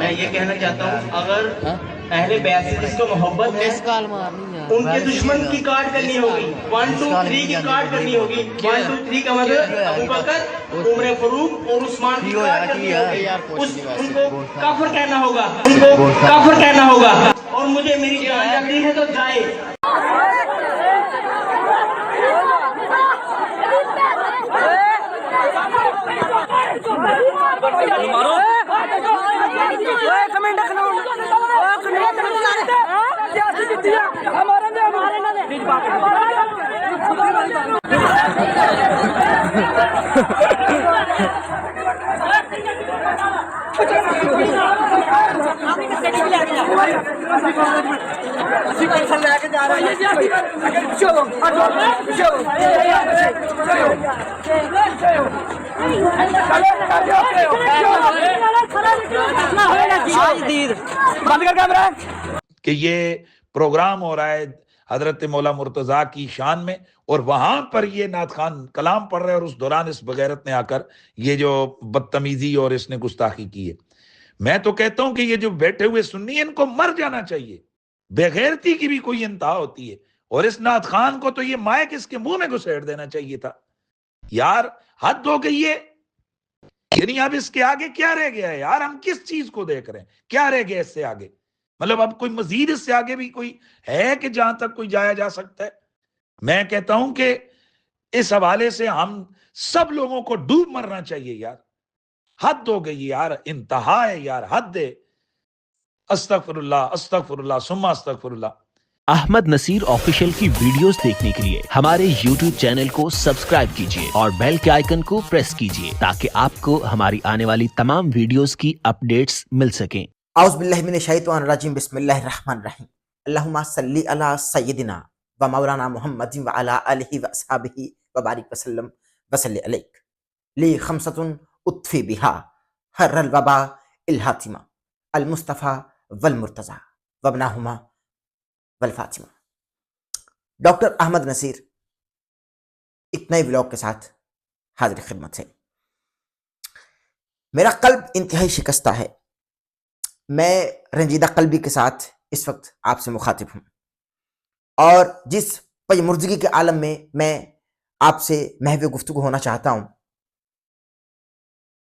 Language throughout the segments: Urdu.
میں یہ کہنا چاہتا ہوں اگر اہل بیت سے جس کو محبت ہے ان کے دشمن کی کاٹ کرنی ہوگی، 1 2 3 کی کاٹ کرنی ہوگی، 1 2 3 کا مطلب ابو بکر، عمر فاروق اور عثمان کی کاٹ کرنی ہوگی، ان کو کافر کہنا ہوگا، ان کو کافر کہنا ہوگا، اور مجھے میری جان جاتی ہے تو جائے۔ کہ یہ پروگرام ہو رہا ہے حضرت مولا مرتضیٰ کی شان میں، اور وہاں پر یہ نعت خان کلام پڑھ رہے، اور اس دوران اس بغیرت نے آ کر یہ جو بدتمیزی اور اس نے گستاخی کی ہے۔ میں تو کہتا ہوں کہ یہ جو بیٹھے ہوئے سنی ہیں ان کو مر جانا چاہیے، بغیرتی کی بھی کوئی انتہا ہوتی ہے، اور اس نعت خان کو تو یہ مائک اس کے منہ میں گھسیٹ دینا چاہیے تھا۔ یار حد ہو گئی ہے، یعنی اب اس کے آگے کیا رہ گیا ہے یار؟ ہم کس چیز کو دیکھ رہے ہیں؟ کیا رہ گیا اس سے آگے؟ مطلب اب کوئی مزید اس سے آگے بھی کوئی ہے کہ جہاں تک کوئی جایا جا سکتا ہے؟ میں کہتا ہوں کہ اس حوالے سے ہم سب لوگوں کو ڈوب مرنا چاہیے یار۔ حد ہو گئی یار، انتہا ہے یار، حد ہے۔ استغفر اللہ ثم استغفر اللہ۔ احمد نصیر آفیشیل کی ویڈیوز دیکھنے کے لیے ہمارے یوٹیوب چینل کو سبسکرائب کیجیے اور بیل کے آئیکن کو پریس کیجیے تاکہ آپ کو ہماری آنے والی تمام ویڈیوز کی اپڈیٹس مل سکیں۔ اعوذ باللہ من الشیطان الرجیم، بسم اللہ الرحمن الرحیم۔ اللہم صلی علی سیدنا و مولانا محمد و علی آلہ و اصحابہ و بارک وسلم وصلی علیک لی خمسۃ اطفی بہا حر الوبا الحاتمہ المصطفیٰ والمرتضیٰ وابنہما والفاطمہ۔ ڈاکٹر احمد نصیر ایک نئے ولاگ کے ساتھ حاضر خدمت ہے۔ میرا قلب انتہائی شکستہ ہے، میں رنجیدہ قلبی کے ساتھ اس وقت آپ سے مخاطب ہوں، اور جس پیمرزگی کے عالم میں آپ سے محو گفتگو ہونا چاہتا ہوں،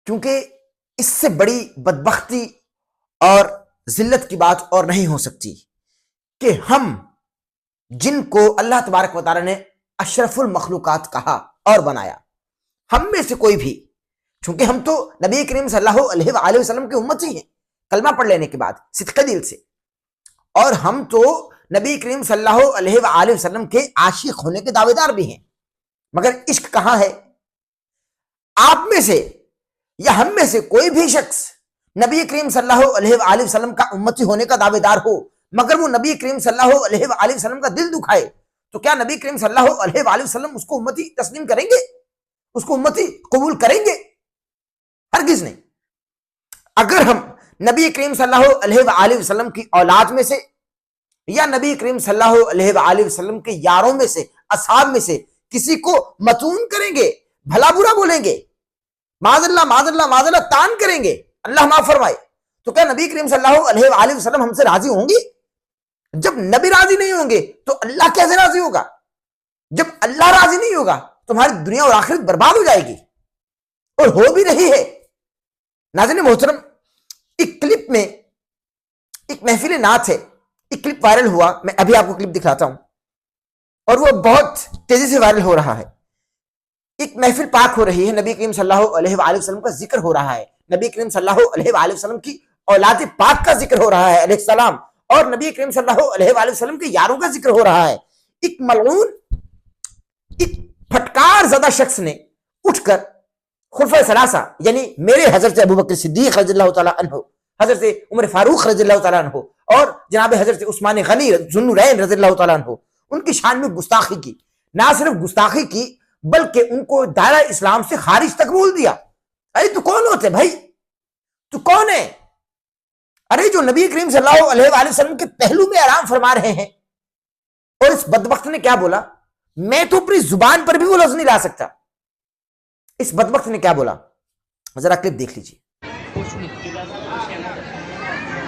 کیونکہ اس سے بڑی بدبختی اور ذلت کی بات اور نہیں ہو سکتی کہ ہم جن کو اللہ تبارک و تعالی نے اشرف المخلوقات کہا اور بنایا، ہم میں سے کوئی بھی، چونکہ ہم تو نبی کریم صلی اللہ علیہ وآلہ وسلم کی امتی ہیں کلمہ پڑھ لینے کے بعد صدقہ دل سے، اور ہم تو نبی کریم صلی اللہ علیہ وآلہ وسلم کے عاشق ہونے کے دعوے دار بھی ہیں، مگر عشق کہاں ہے؟ آپ میں سے یا ہم میں سے کوئی بھی شخص نبی کریم صلی اللہ علیہ وآلہ وسلم کا امتی ہونے کا دعوے دار ہو، مگر وہ نبی کریم صلی اللہ علیہ وآلہ وسلم کا دل دکھائے، تو کیا نبی کریم صلی اللہ علیہ وآلہ وسلم اس کو امتی تسلیم کریں گے؟ اس کو امتی قبول کریں گے؟ ہرگز نہیں۔ اگر ہم نبی کریم صلی اللہ علیہ وآلہ وسلم کی اولاد میں سے یا نبی کریم صلی اللہ علیہ وآلہ وسلم کے یاروں میں سے، اصحاب میں سے کسی کو متون کریں گے، بھلا برا بولیں گے، معاذ اللہ معاذ اللہ معاذ اللہ تان کریں گے، اللہ معاف فرمائے، تو کیا نبی کریم صلی اللہ علیہ وآلہ وسلم ہم سے راضی ہوں گے؟ جب نبی راضی نہیں ہوں گے تو اللہ کیسے راضی ہوگا؟ جب اللہ راضی نہیں ہوگا تو ہماری دنیا اور آخرت برباد ہو جائے گی، اور ہو بھی رہی ہے۔ ناظرین محترم، ایک کلپ میں ایک محفل نعت ہے، ایک کلپ وائرل ہوا، میں ابھی آپ کو کلپ دکھاتا ہوں، اور وہ بہت تیزی سے وائرل ہو رہا ہے۔ ایک محفل پاک ہو رہی ہے، نبی کریم صلی اللہ علیہ وآلہ وسلم کا ذکر ہو رہا ہے، نبی کریم صلی اللہ علیہ وآلہ وسلم کی اولاد پاک کا ذکر ہو رہا ہے علیہ السلام، اور نبی کریم صلی اللہ علیہ وآلہ وسلم کے یاروں کا ذکر ہو رہا ہے۔ ایک ملعون، ایک پھٹکار زدہ شخص نے اٹھ کر خلفائے ثلاثہ یعنی میرے حضرت ابوبکر صدیق رضی اللہ تعالیٰ عنہ، حضرت عمر فاروق رضی اللہ تعالیٰ عنہ، اور جناب حضرت عثمان غنی ذو النورین رضی اللہ تعالیٰ عنہ، ان کی شان میں گستاخی کی۔ نہ صرف گستاخی کی بلکہ ان کو دائرہ اسلام سے خارج تک بول دیا۔ ارے تو کون ہوتے بھائی؟ تو کون ہے؟ ارے جو نبی کریم صلی اللہ علیہ وآلہ وسلم کے پہلو میں آرام فرما رہے ہیں، اور اس بدبخت نے کیا بولا؟ میں تو اپنی زبان پر بھی وہ لفظ نہیں لا سکتا۔ اس بدبخت نے کیا بولا؟ ذرا کلپ دیکھ لیجیے۔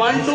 1 2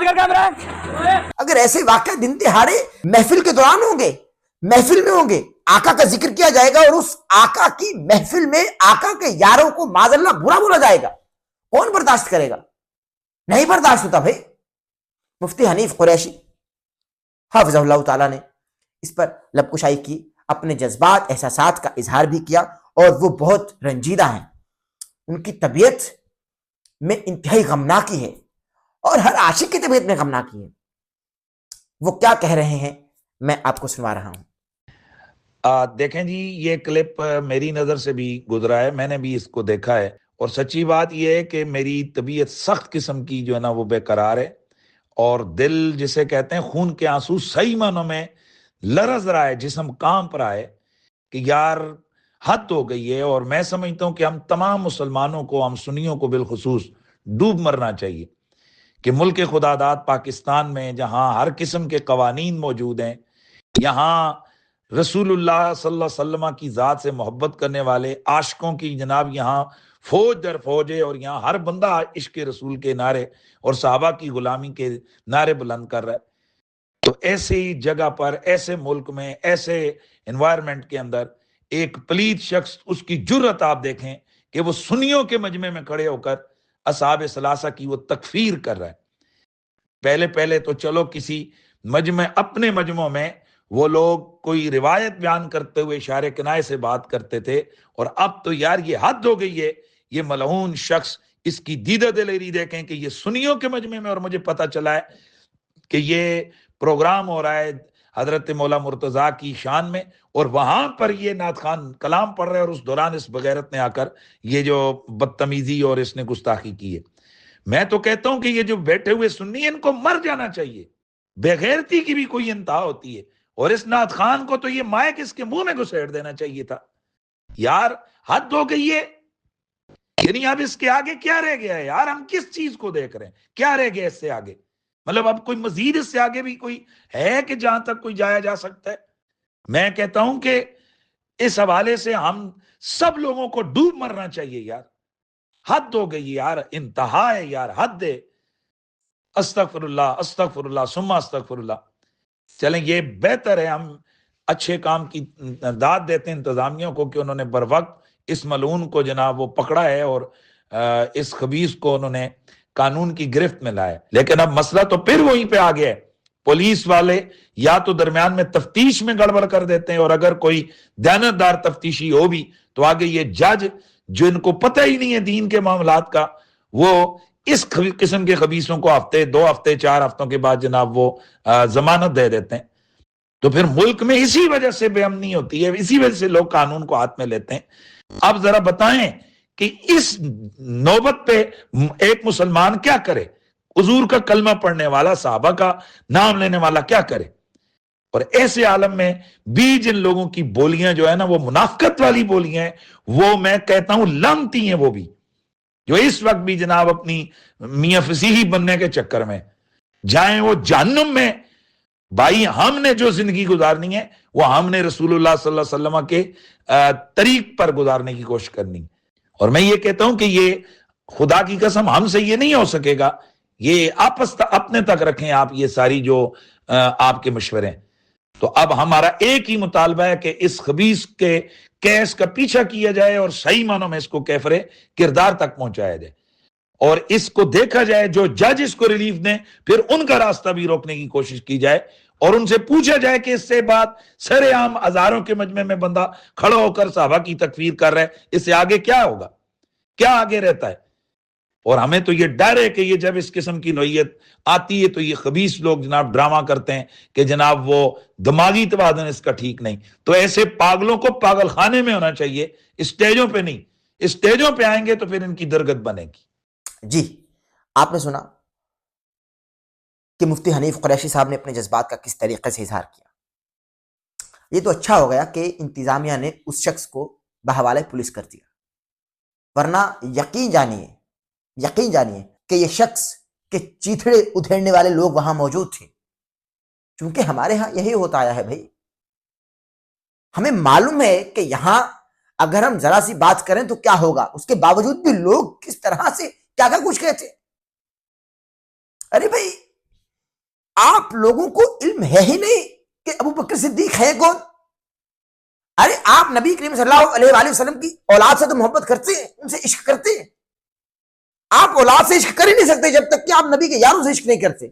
اگر ایسے واقعہ دن دہاڑے محفل کے دوران ہوں گے، محفل میں ہوں گے، آقا کا ذکر کیا جائے گا اور اس آقا کی محفل میں آقا کے یاروں کو معاذ اللہ برا بولا جائے گا، کون برداشت کرے گا؟ نہیں برداشت ہوتا بھائی۔ مفتی حنیف قریشی حافظہ اللہ تعالیٰ نے اس پر لب کشائی کی، اپنے جذبات احساسات کا اظہار بھی کیا، اور وہ بہت رنجیدہ ہیں، ان کی طبیعت میں انتہائی غمناکی ہے، اور ہر عاشق کی طبیعت میں غمناکی ہے۔ وہ کیا کہہ رہے ہیں میں آپ کو سنوا رہا ہوں۔ دیکھیں جی، یہ کلپ میری نظر سے بھی گزرا ہے، میں نے بھی اس کو دیکھا ہے، اور سچی بات یہ ہے کہ میری طبیعت سخت قسم کی جو ہے نا وہ بے قرار ہے، اور دل جسے کہتے ہیں خون کے آنسو صحیح معنوں میں لرز رہا ہے، جسم کانپ رہا ہے کہ یار حد ہو گئی ہے۔ اور میں سمجھتا ہوں کہ ہم تمام مسلمانوں کو، ہم سنیوں کو بالخصوص ڈوب مرنا چاہیے کہ ملک خدا داد پاکستان میں جہاں ہر قسم کے قوانین موجود ہیں، یہاں رسول اللہ صلی اللہ علیہ وسلم کی ذات سے محبت کرنے والے عاشقوں کی جناب یہاں فوج در فوج ہے، اور یہاں ہر بندہ عشق رسول کے نعرے اور صحابہ کی غلامی کے نعرے بلند کر رہا ہے۔ تو ایسی جگہ پر، ایسے ملک میں، ایسے انوائرمنٹ کے اندر ایک پلید شخص، اس کی جرت آپ دیکھیں کہ وہ سنیوں کے مجمع میں کھڑے ہو کر اصحاب ثلاثہ کی وہ تکفیر کر رہا ہے۔ پہلے تو چلو کسی مجمع، اپنے مجمعوں میں وہ لوگ کوئی روایت بیان کرتے ہوئے اشارے کنائے سے بات کرتے تھے، اور اب تو یار یہ حد ہو گئی ہے۔ یہ ملعون شخص، اس کی دیدہ دلیری دیکھیں کہ یہ سنیوں کے مجمع میں، اور مجھے پتا چلا ہے کہ یہ پروگرام ہو رہا ہے حضرت مولا مرتضیٰ کی شان میں، اور وہاں پر یہ نعت خان کلام پڑھ رہے، اور اس دوران اس بغیرت نے آ کر یہ جو بدتمیزی اور اس نے گستاخی کی ہے۔ میں تو کہتا ہوں کہ یہ جو بیٹھے ہوئے سنی ہیں، ان کو مر جانا چاہیے۔ بے غیرتی کی بھی کوئی انتہا ہوتی ہے، اور اس نعت خان کو تو یہ مائک اس کے منہ میں گھسیٹ دینا چاہیے تھا۔ یار حد ہو گئی ہے، یعنی اب اس کے آگے کیا رہ گیا ہے یار؟ ہم کس چیز کو دیکھ رہے ہیں؟ کیا رہ گیا اس سے آگے؟ مطلب اب کوئی مزید اس سے آگے بھی کوئی ہے کہ جہاں تک کوئی جایا جا سکتا ہے؟ میں کہتا ہوں کہ اس حوالے سے ہم سب لوگوں کو ڈوب مرنا چاہیے یار۔ حد ہو گئی یار، انتہا ہے یار، حد ہے۔ استغفر اللہ، استغفر اللہ، ثم استغفر اللہ۔ چلیں، یہ بہتر ہے، ہم اچھے کام کی داد دیتے ہیں انتظامیہ کو کہ انہوں نے بر وقت اس ملعون کو جناب وہ پکڑا ہے، اور اس خبیث کو انہوں نے قانون کی گرفت میں لایا۔ لیکن اب مسئلہ تو پھر وہیں پہ آ گیا ہے۔ پولیس والے یا تو درمیان میں تفتیش میں گڑبڑ کر دیتے ہیں، اور اگر کوئی دیانتدار تفتیشی ہو بھی تو آگے یہ جج جن کو پتہ ہی نہیں ہے دین کے معاملات کا، وہ اس قسم کے خبیثوں کو ہفتے، 2 ہفتے، 4 ہفتوں کے بعد جناب وہ ضمانت دے دیتے ہیں۔ تو پھر ملک میں اسی وجہ سے بے امنی ہوتی ہے، اسی وجہ سے لوگ قانون کو ہاتھ میں لیتے ہیں۔ اب ذرا بتائیں کہ اس نوبت پہ ایک مسلمان کیا کرے؟ حضور کا کلمہ پڑھنے والا، صحابہ کا نام لینے والا کیا کرے؟ اور ایسے عالم میں بھی جن لوگوں کی بولیاں جو ہے نا وہ منافقت والی بولیاں ہیں، وہ میں کہتا ہوں لعنتی ہیں، وہ بھی جو اس وقت بھی جناب اپنی میاں فصیحی بننے کے چکر میں جائیں وہ جہنم میں۔ بھائی ہم نے جو زندگی گزارنی ہے وہ ہم نے رسول اللہ صلی اللہ علیہ وسلم کے طریق پر گزارنے کی کوشش کرنی۔ اور میں یہ کہتا ہوں کہ یہ خدا کی قسم ہم سے یہ نہیں ہو سکے گا، یہ آپس اپنے تک رکھیں آپ یہ ساری جو آپ کے مشورے ہیں۔ تو اب ہمارا ایک ہی مطالبہ ہے کہ اس خبیث کے کیس کا پیچھا کیا جائے، اور صحیح معنوں میں اس کو کیفر کردار تک پہنچایا جائے، اور اس کو دیکھا جائے جو جج اس کو ریلیف دیں، پھر ان کا راستہ بھی روکنے کی کوشش کی جائے، اور ان سے پوچھا جائے کہ اس سے بات سر عام ہزاروں کے مجمع میں بندہ کھڑا ہو کر صحابہ کی تکفیر کر رہا ہے، اس سے آگے کیا ہوگا؟ کیا آگے رہتا ہے؟ اور ہمیں تو یہ ڈر ہے کہ یہ جب اس قسم کی نوعیت آتی ہے تو یہ خبیث لوگ جناب ڈرامہ کرتے ہیں کہ جناب وہ دماغی توازن اس کا ٹھیک نہیں۔ تو ایسے پاگلوں کو پاگل خانے میں ہونا چاہیے، اسٹیجوں پہ نہیں۔ اسٹیجوں پہ آئیں گے تو پھر ان کی درگت بنے گی۔ جی، آپ نے سنا کہ مفتی حنیف قریشی صاحب نے اپنے جذبات کا کس طریقے سے اظہار کیا۔ یہ تو اچھا ہو گیا کہ انتظامیہ نے اس شخص کو بحوالے پولیس کر دیا، ورنہ یقین جانیے کہ یہ شخص کے چیتھڑے ادھیڑنے والے لوگ وہاں موجود تھے، چونکہ ہمارے ہاں یہی ہوتا آیا ہے بھائی۔ ہمیں معلوم ہے کہ یہاں اگر ہم ذرا سی بات کریں تو کیا ہوگا، اس کے باوجود بھی لوگ کس طرح سے کیا کچھ کہتے۔ ارے بھائی آپ لوگوں کو علم ہے ہی نہیں کہ ابو بکر صدیق ہے کون. ارے آپ نبی کریم صلی اللہ علیہ وآلہ وسلم کی اولاد سے تو محبت کرتے ہیں, ان سے عشق کرتے ہیں. آپ اولاد سے عشق کر ہی نہیں سکتے جب تک کہ آپ نبی کے یاروں سے عشق نہیں کرتے.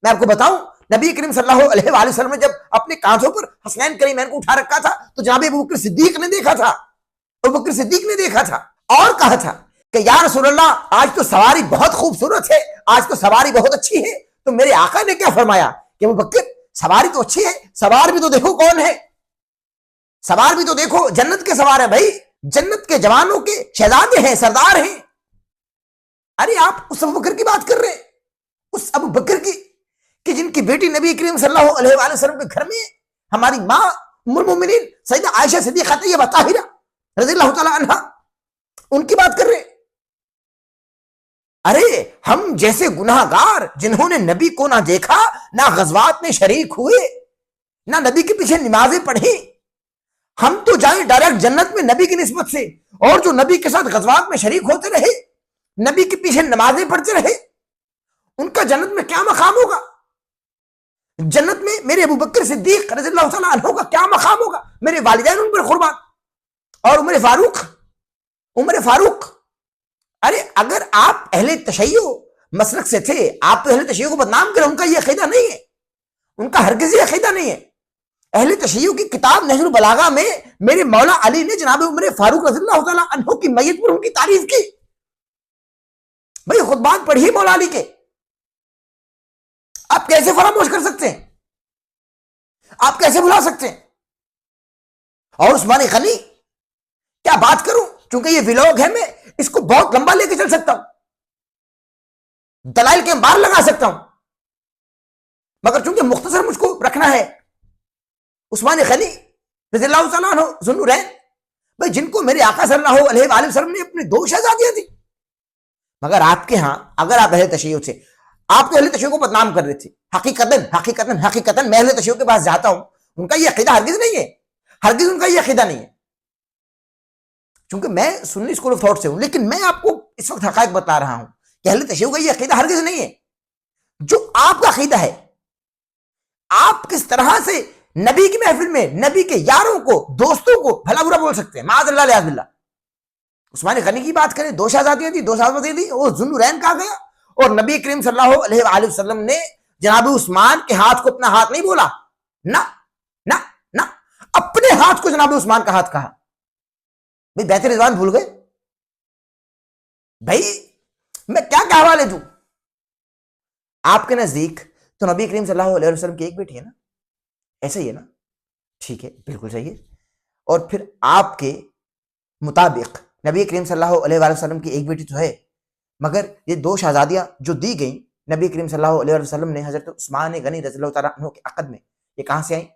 میں آپ کو بتاؤں, نبی کریم صلی اللہ علیہ وآلہ وسلم نے جب اپنے کانھوں پر حسنین کریمین کو اٹھا رکھا تھا تو جناب ابو بکر صدیق نے دیکھا تھا, ابو بکر صدیق نے دیکھا تھا اور کہا تھا کہ یا رسول اللہ, آج تو سواری بہت خوبصورت ہے, آج تو سواری بہت اچھی ہے. تو میرے آقا نے کیا فرمایا کہ ابو بکر سواری تو اچھی ہے, سوار بھی تو دیکھو کون ہے, سوار بھی تو دیکھو جنت کے سوار ہیں بھائی, جنت کے جوانوں کے شہزادے ہیں, سردار ہیں. ارے آپ اس ابو بکر کی بات کر رہے ہیں, اس ابو بکر کی کہ جن کی بیٹی نبی کریم صلی اللہ علیہ وآلہ وسلم کے گھر میں ہماری ماں ام المومنین سیدہ عائشہ صدیقہ طیبہ طاہرہ رضی اللہ تعالی عنہا, ان کی بات کر رہے ہیں. ارے ہم جیسے گناہ گار جنہوں نے نبی کو نہ دیکھا, نہ غزوات میں شریک ہوئے, نہ نبی کے پیچھے نمازیں پڑھی, ہم تو جائیں ڈائریکٹ جنت میں نبی کی نسبت سے, اور جو نبی کے ساتھ غزوات میں شریک ہوتے رہے, نبی کے پیچھے نمازیں پڑھتے رہے, ان کا جنت میں کیا مقام ہوگا؟ جنت میں میرے ابو بکر صدیق رضی اللہ تعالیٰ عنہ کا کیا مقام ہوگا؟ میرے والدین ان پر قربان, اور عمر فاروق. ارے اگر آپ اہل تشیع مسلک سے تھے, آپ تو اہل تشیع کو بدنام کریں, ان کا یہ عقیدہ نہیں ہے, ان کا ہرگز یہ عقیدہ نہیں ہے. اہل تشیع کی کتاب نہج البلاغہ میں میرے مولا علی نے جناب عمر فاروق رضی اللہ تعالیٰ عنہ کی میت پر ان کی تعریف کی. بھئی خطبات پڑھی مولا علی کے, آپ کیسے فراموش کر سکتے ہیں, آپ کیسے بھلا سکتے ہیں؟ اور عثمان غنی, کیا بات کروں, چونکہ یہ ویلاگ ہے, میں اس کو بہت لمبا لے کے چل سکتا ہوں, دلائل کے انبار لگا سکتا ہوں, مگر چونکہ مختصر مجھ کو رکھنا ہے. عثمان غنی رضی اللہ تعالیٰ عنہ ذو النورین, بھائی جن کو میرے آقا صلی اللہ علیہ وآلہ وسلم نے اپنی 2 شہزادیاں دی, مگر آپ کے ہاں اگر آپ اہل تشیع تھے, آپ تو اہل تشیع کو بدنام کر رہے تھے. حقیقتاً میں اہل تشیع کے پاس جاتا ہوں, ان کا یہ عقیدہ ہرگز نہیں ہے, ہرگز ان کا یہ عقیدہ نہیں ہے, چونکہ میں سنی اسکول آف تھاٹ سے ہوں. لیکن میں آپ کو اس وقت حقائق بتا رہا ہوں کہ اہل تشیع کا یہ عقیدہ ہرگز نہیں ہے جو آپ کا عقیدہ ہے. آپ کس طرح سے نبی کی محفل میں نبی کے یاروں کو, دوستوں کو بھلا برا بول سکتے ہیں؟ معاذ اللہ لعاذ باللہ. عثمان غنی کی بات کریں, 2 شہزادیاں تھی, 2 شہزادیاں تھی, وہ ذو النورین کہا گیا, اور نبی کریم صلی اللہ علیہ وآلہ وسلم نے جناب عثمان کے ہاتھ کو اپنا ہاتھ نہیں بولا, نہ نہ نہ, اپنے ہاتھ کو جناب عثمان کا ہاتھ کہا. بھئی بیعت رضوان بھول گئے؟ بھئی میں کیا حوالے دوں آپ کے نزدیک؟ تو نبی کریم صلی اللہ علیہ وسلم کی ایک بیٹی ہے نا, ایسا ہی ہے نا, ٹھیک ہے, بالکل صحیح ہے. اور پھر آپ کے مطابق نبی کریم صلی اللہ علیہ وسلم کی ایک بیٹی تو ہے, مگر یہ 2 شہزادیاں جو دی گئیں نبی کریم صلی اللہ علیہ وسلم نے حضرت عثمان غنی رضی اللہ تعالیٰ عنہ کے عقد میں, یہ کہاں سے آئیں؟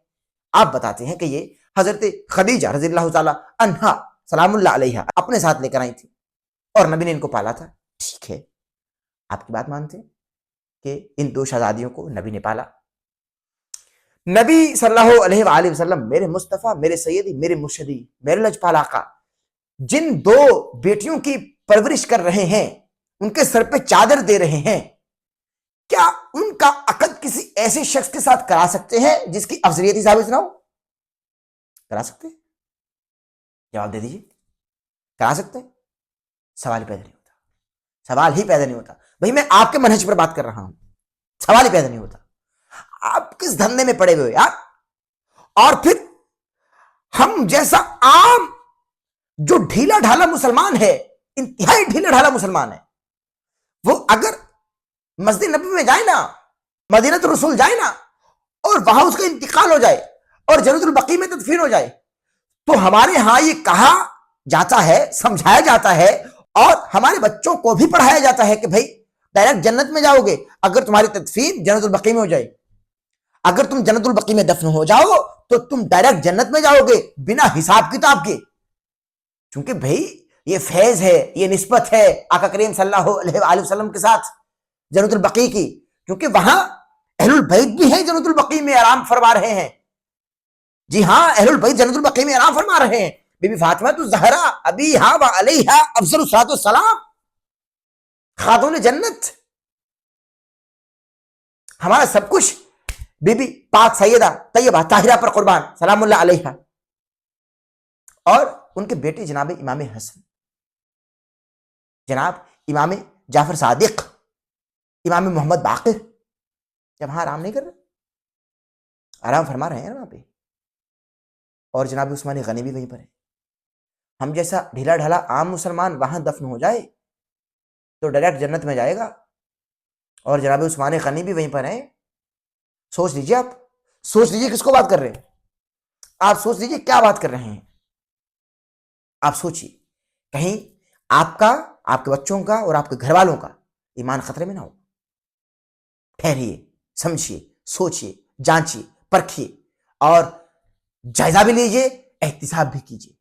آپ بتاتے ہیں کہ یہ حضرت خدیجہ رضی اللہ تعالیٰ عنہا سلام اللہ علیہا اپنے ساتھ لے کر آئی تھی, اور نبی نے ان کو پالا تھا. ٹھیک ہے, آپ کی بات مانتے ہیں کہ ان 2 شہزادیوں کو نبی نے پالا. نبی صلی اللہ علیہ وآلہ وسلم, میرے مصطفیٰ, میرے سیدی, میرے مرشدی, میرے لجپال آقا, جن 2 بیٹیوں کی پرورش کر رہے ہیں, ان کے سر پہ چادر دے رہے ہیں, کیا ان کا عقد کسی ایسے شخص کے ساتھ کرا سکتے ہیں جس کی افضلیت ثابت نہ ہو؟ کرا سکتے ہیں؟ جواب دے دیجیے, کرا سکتے ہیں؟ سوال ہی پیدا نہیں ہوتا, سوال ہی پیدا نہیں ہوتا. بھئی میں آپ کے منہج پر بات کر رہا ہوں, سوال ہی پیدا نہیں ہوتا. آپ کس دھندے میں پڑے ہوئے یار؟ اور پھر ہم جیسا عام جو ڈھیلا ڈھالا مسلمان ہے, انتہائی ڈھیلا ڈھالا مسلمان ہے, وہ اگر مسجد نبوی میں جائے نا, مدینہ الرسول جائے نا, اور وہاں اس کا انتقال ہو جائے اور جنت البقیع میں تدفین ہو جائے, تو ہمارے ہاں یہ کہا جاتا ہے, سمجھایا جاتا ہے, اور ہمارے بچوں کو بھی پڑھایا جاتا ہے کہ بھائی ڈائریکٹ جنت میں جاؤ گے اگر تمہاری تدفین جنت البقیع میں ہو جائے. اگر تم جنت البقیع میں دفن ہو جاؤ تو تم ڈائریکٹ جنت میں جاؤ گے بنا حساب کتاب کے, چونکہ بھائی یہ فیض ہے, یہ نسبت ہے آقا کریم صلی اللہ علیہ وآلہ وسلم کے ساتھ جنت البقیع کی, کیونکہ وہاں اہل البیت بھی ہیں جنت البقیع میں آرام فرما رہے ہیں. جی ہاں, اہل البیت جنت البقیع میں آرام فرما رہے ہیں. بی بی فاطمہ الزہرا ابیہا و علیہا افضل الصلاۃ والسلام, خاتون جنت, ہمارا سب کچھ بی بی پاک سیدہ طیبہ طاہرہ پر قربان سلام اللہ علیہا، اور ان کے بیٹے جناب امام حسن، جناب امام جعفر صادق، امام محمد باقر، جب وہاں آرام نہیں کر رہے، آرام فرما رہے ہیں وہاں پہ، اور جناب عثمان غنی بھی وہیں پر ہے۔ ہم جیسا ڈھیلا ڈھالا عام مسلمان وہاں دفن ہو جائے تو ڈائریکٹ جنت میں جائے گا، اور جناب عثمان غنی بھی وہیں پر ہیں۔ سوچ لیجیے، آپ سوچ لیجیے کس کو بات کر رہے ہیں، آپ سوچ لیجیے کیا بات کر رہے ہیں، آپ سوچیے کہیں آپ کا، آپ کے بچوں کا اور آپ کے گھر والوں کا ایمان خطرے میں نہ ہو۔ ٹھہریے، سمجھیے، سوچیے، جانچیے، پرکھیے، اور جائزہ بھی لیجیے، احتساب بھی کیجیے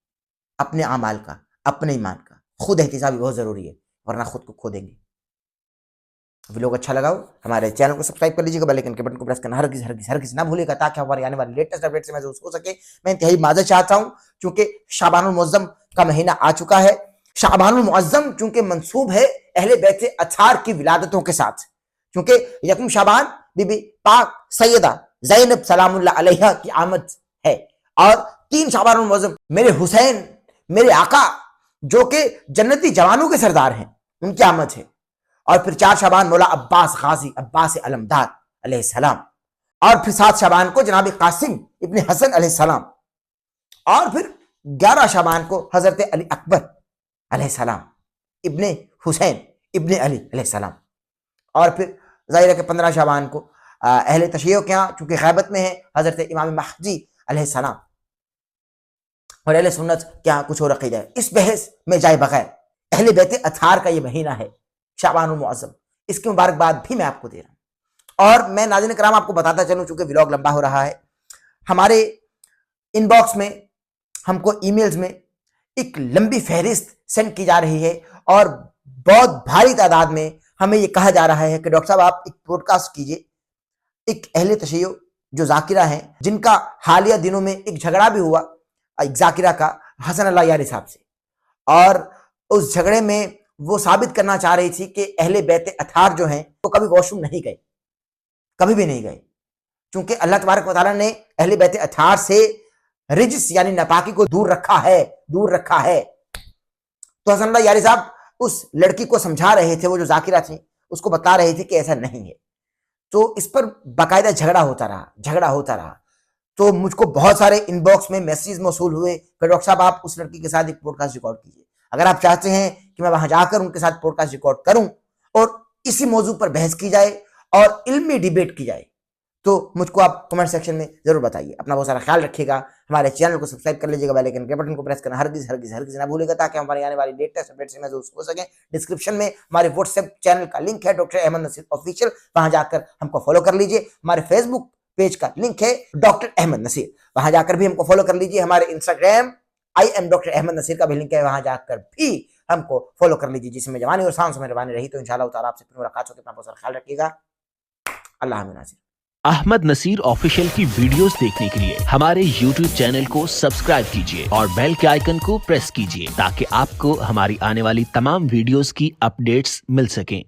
اپنے اعمال کا، اپنے ایمان کا۔ خود احتساب بھی بہت ضروری ہے، ورنہ خود کو کھو دیں گے۔ ویڈیو کو اچھا لگا ہو ہمارے چینل کو سبسکرائب کر لیجیے گا، بیل آئکن کے بٹن کو پریس کرنا ہرگز ہرگز ہرگز نہ بھولیے گا، تاکہ ہماری آنے والی لیٹسٹ اپڈیٹ سے محظوظ ہو سکے۔ میں انتہائی معذرت چاہتا ہوں چونکہ شعبان المعظم کا مہینہ آ چکا ہے۔ شعبان المعظم چونکہ منسوب ہے اہل بیت اطہار کی ولادتوں کے ساتھ، چونکہ یکم شعبان بی بی پاک سیدہ زینب سلام اللہ علیہا کی آمد ہے، اور 3 شعبان المعظم میرے حسین، میرے آقا جو کہ جنتی جوانوں کے سردار ہیں، ان کی آمد ہے، اور پھر 4 شعبان مولا عباس غازی عباس علمدار علیہ السلام، اور پھر 7 شعبان کو جناب قاسم ابن حسن علیہ السلام، اور پھر 11 شعبان کو حضرت علی اکبر علیہ السلام ابن حسین ابن علی علیہ السلام، اور پھر ظاہر ہے کہ 15 شعبان کو اہل تشیع کے ہاں چونکہ غیبت میں ہے حضرت امام مہدی علیہ السلام، اور اہل سنت کے ہاں کچھ اور عقیدہ ہے۔ اس بحث میں جائے بغیر اہل بیت اطہار کا یہ مہینہ ہے شعبان المعظم، اس کی مبارکباد بھی میں آپ کو دے رہا ہوں۔ اور میں ناظرین کرام آپ کو بتاتا چلوں، چونکہ ولاگ لمبا ہو رہا ہے، ہمارے ان باکس میں ہم کو ای میلز میں ایک لمبی فہرست سینڈ کی جا رہی ہے، اور بہت بھاری تعداد میں ہمیں یہ کہا جا رہا ہے کہ ڈاکٹر صاحب آپ ایک پوڈ کاسٹ کیجئے۔ ایک اہل تشیع جو ذاکرہ ہیں، جن کا حالیہ دنوں میں ایک جھگڑا بھی ہوا ایک ذاکرہ کا حسن اللہ یاری صاحب سے، اور اس جھگڑے میں وہ ثابت کرنا چاہ رہی تھی کہ اہل بیت اطہار جو ہیں وہ کبھی واش روم نہیں گئے، کبھی بھی نہیں گئے، چونکہ اللہ تبارک و تعالیٰ نے اہل بیت اطہار سے رجس یعنی ناپاکی کو دور رکھا ہے، دور رکھا ہے۔ تو حسن اللہ یاری صاحب اس لڑکی کو سمجھا رہے تھے، وہ جو ذاکرہ تھی اس کو بتا رہے تھے کہ ایسا نہیں ہے، تو اس پر باقاعدہ جھگڑا ہوتا رہا۔ تو مجھ کو بہت سارے ان باکس میں میسیج موصول ہوئے کہ ڈاکٹر صاحب آپ اس لڑکی کے ساتھ ایک پوڈ کاسٹ ریکارڈ کیجیے۔ اگر آپ چاہتے ہیں کہ میں وہاں جا کر ان کے ساتھ پوڈ کاسٹ ریکارڈ کروں اور اسی موضوع پر بحث کی جائے اور علمی ڈیبیٹ کی جائے، تو مجھ کو آپ کمنٹ سیکشن میں ضرور بتائیے۔ اپنا بہت سارا خیال رکھیے گا، ہمارے چینل کو سبسکرائب کر لیجیے گا، بیل آئکن کے بٹن کو پریس کرنا ہرگز ہرگز ہرگز نہ بھولے گا، تاکہ ہماری آنے والی لیٹسٹ اپڈیٹ سے محظوظ ہو سکیں۔ ڈسکرپشن میں ہمارے واٹس ایپ چینل کا لنک ہے، ڈاکٹر احمد نصیر آفیشیل، وہاں جا کر ہم کو فالو کر لیجیے۔ ہمارے فیس بک پیج کا لنک ہے ڈاکٹر احمد نصیر، وہاں جا کر بھی ہم کو فالو کر لیجیے۔ ہمارے Instagram I am doctor Ahmad Naseer کا بھی لنک ہے، وہاں جا کر بھی ہم کو فالو کر لیجیے۔ جس میں جوانی اور سانس میں روانی رہی تو انشاءاللہ تعالیٰ آپ سے پھر ملاقات ہوگی۔ اپنا بہت سارا خیال رکھیے گا۔ اللہ حافظ ناظرین۔ احمد نصیر آفیشیل کی ویڈیوز دیکھنے کے لیے ہمارے YouTube چینل کو سبسکرائب کیجیے اور بیل کے آئیکن کو پریس کیجیے، تاکہ آپ کو ہماری آنے والی تمام ویڈیوز کی اپڈیٹس مل سکیں۔